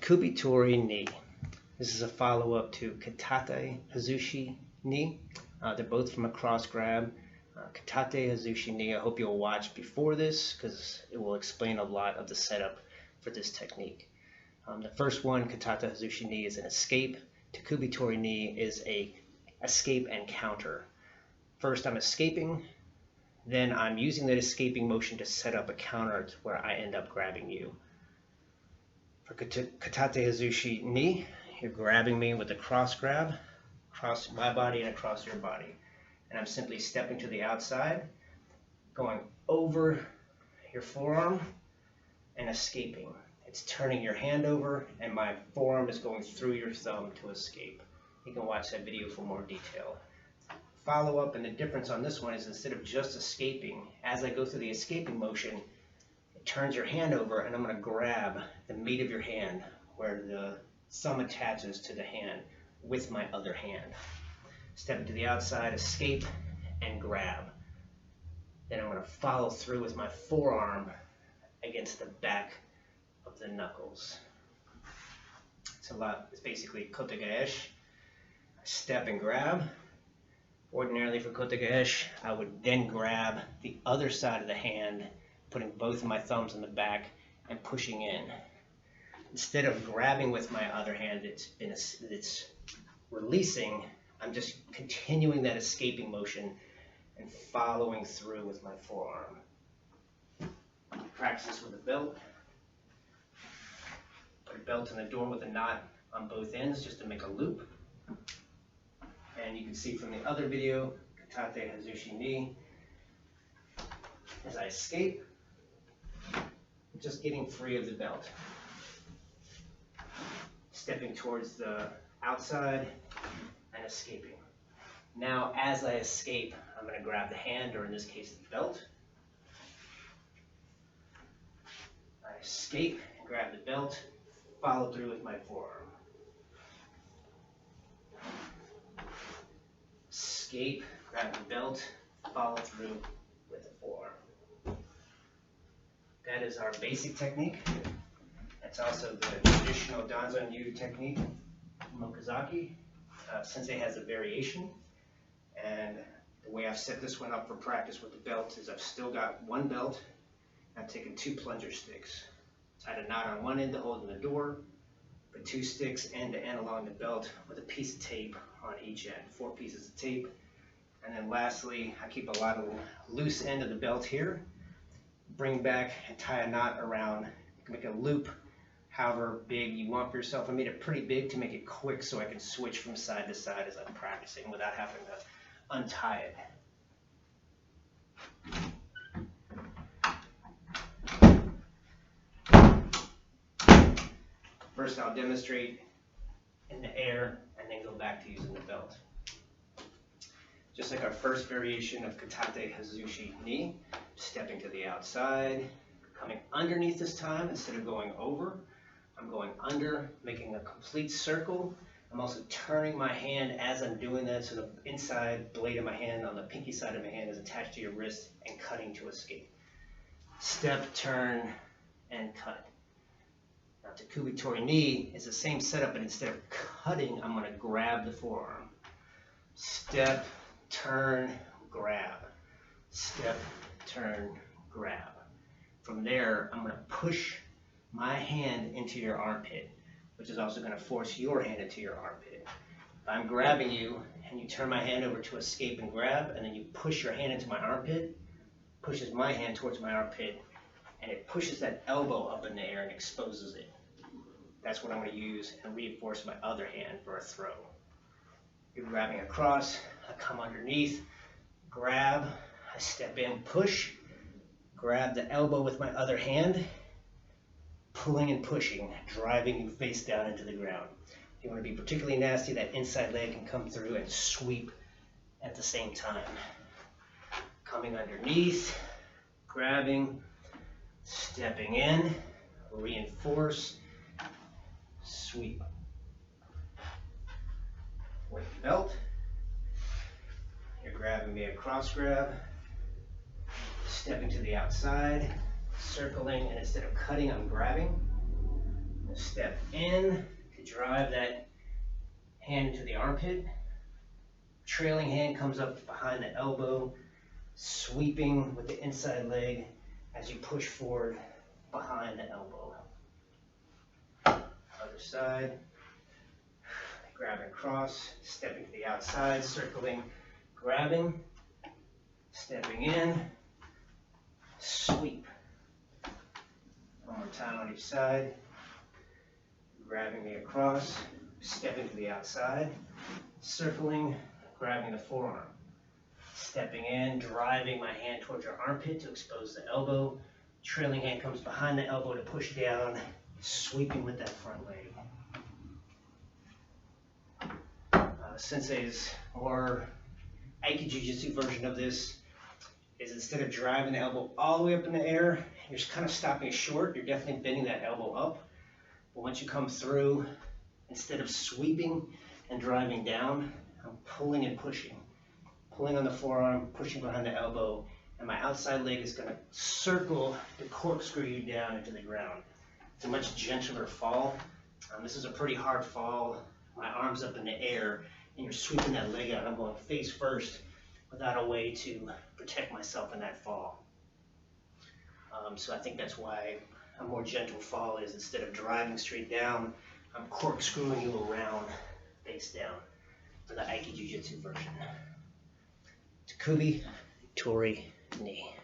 Tekubi Tori Ni. This is a follow-up to Katate Hazushi Ni. They're both from a cross grab. Katate Hazushi Ni, I hope you'll watch before this because it will explain a lot of the setup for this technique. The first one, Katate Hazushi Ni, is an escape. Tekubi Tori Ni is a escape and counter. First I'm escaping, then I'm using that escaping motion to set up a counter to where I end up grabbing you. For Katate Hazushi Ni, you're grabbing me with a cross grab, across my body and across your body. And I'm simply stepping to the outside, going over your forearm and escaping. It's turning your hand over and my forearm is going through your thumb to escape. You can watch that video for more detail. Follow up, and the difference on this one is instead of just escaping, as I go through the escaping motion, it turns your hand over and I'm going to grab the meat of your hand where the thumb attaches to the hand with my other hand. Step to the outside, escape, and grab. Then I'm going to follow through with my forearm against the back of the knuckles. It's basically kotegaeshi. Step and grab. Ordinarily for kotegaeshi, I would then grab the other side of the hand, putting both of my thumbs in the back and pushing in. Instead of grabbing with my other hand, it's releasing. I'm just continuing that escaping motion and following through with my forearm. Practice this with a belt. Put a belt in the door with a knot on both ends just to make a loop. And you can see from the other video, Katate Hazushi Ni, as I escape, I'm just getting free of the belt. Stepping towards the outside and escaping. Now, as I escape, I'm going to grab the hand, or in this case, the belt. I escape and grab the belt, follow through with my forearm. Escape, grab the belt, follow through with the forearm. That is our basic technique. That's also the traditional Danzan-Yu technique, Mokazaki. Sensei has a variation, and the way I've set this one up for practice with the belt is I've still got one belt. I've taken two plunger sticks. Tied a knot on one end to hold in the door, put two sticks end to end along the belt with a piece of tape on each end, 4 pieces of tape. And then lastly, I keep a lot of loose end of the belt here. Bring back and tie a knot around. You can make a loop however big you want for yourself. I made it pretty big to make it quick so I can switch from side to side as I'm practicing without having to untie it. First I'll demonstrate in the air and then go back to using the belt. Just like our first variation of Katate Hazushi Ni, stepping to the outside, coming underneath this time instead of going over. I'm going under, making a complete circle. I'm also turning my hand as I'm doing that so the inside blade of my hand on the pinky side of my hand is attached to your wrist and cutting to escape. Step, turn, and cut. Now Tekubi Tori Ni is the same setup, but instead of cutting, I'm going to grab the forearm. Step, turn, grab. Step, turn, grab. From there, I'm going to push my hand into your armpit, which is also going to force your hand into your armpit. If I'm grabbing you and you turn my hand over to escape and grab, and then you push your hand into my armpit, pushes my hand towards my armpit, and it pushes that elbow up in the air and exposes it. That's what I'm going to use and reinforce my other hand for a throw. You're grabbing across, I come underneath, grab, I step in, push, grab the elbow with my other hand, pulling and pushing, driving you face down into the ground. If you want to be particularly nasty, that inside leg can come through and sweep at the same time. Coming underneath, grabbing, stepping in, reinforce, sweep. With the belt, you're grabbing me a cross grab, stepping to the outside, circling, and instead of cutting, I'm grabbing. Step in to drive that hand into the armpit. Trailing hand comes up behind the elbow, sweeping with the inside leg as you push forward behind the elbow. Other side. Grabbing across, stepping to the outside, circling, grabbing, stepping in, sweep. One more time on each side. Grabbing me across, stepping to the outside, circling, grabbing the forearm. Stepping in, driving my hand towards your armpit to expose the elbow. Trailing hand comes behind the elbow to push down, sweeping with that front leg. Sensei's more Aikido Jiu-Jitsu version of this is instead of driving the elbow all the way up in the air, you're just kind of stopping short. You're definitely bending that elbow up. But once you come through, instead of sweeping and driving down, I'm pulling and pushing. Pulling on the forearm, pushing behind the elbow, and my outside leg is going to circle to corkscrew you down into the ground. It's a much gentler fall. This is a pretty hard fall. My arm's up in the air, and you're sweeping that leg out. I'm going face first without a way to protect myself in that fall. So I think that's why a more gentle fall is instead of driving straight down, I'm corkscrewing you around face down for the Aikido Jiu-Jitsu version. Tekubi, Tori, Ni.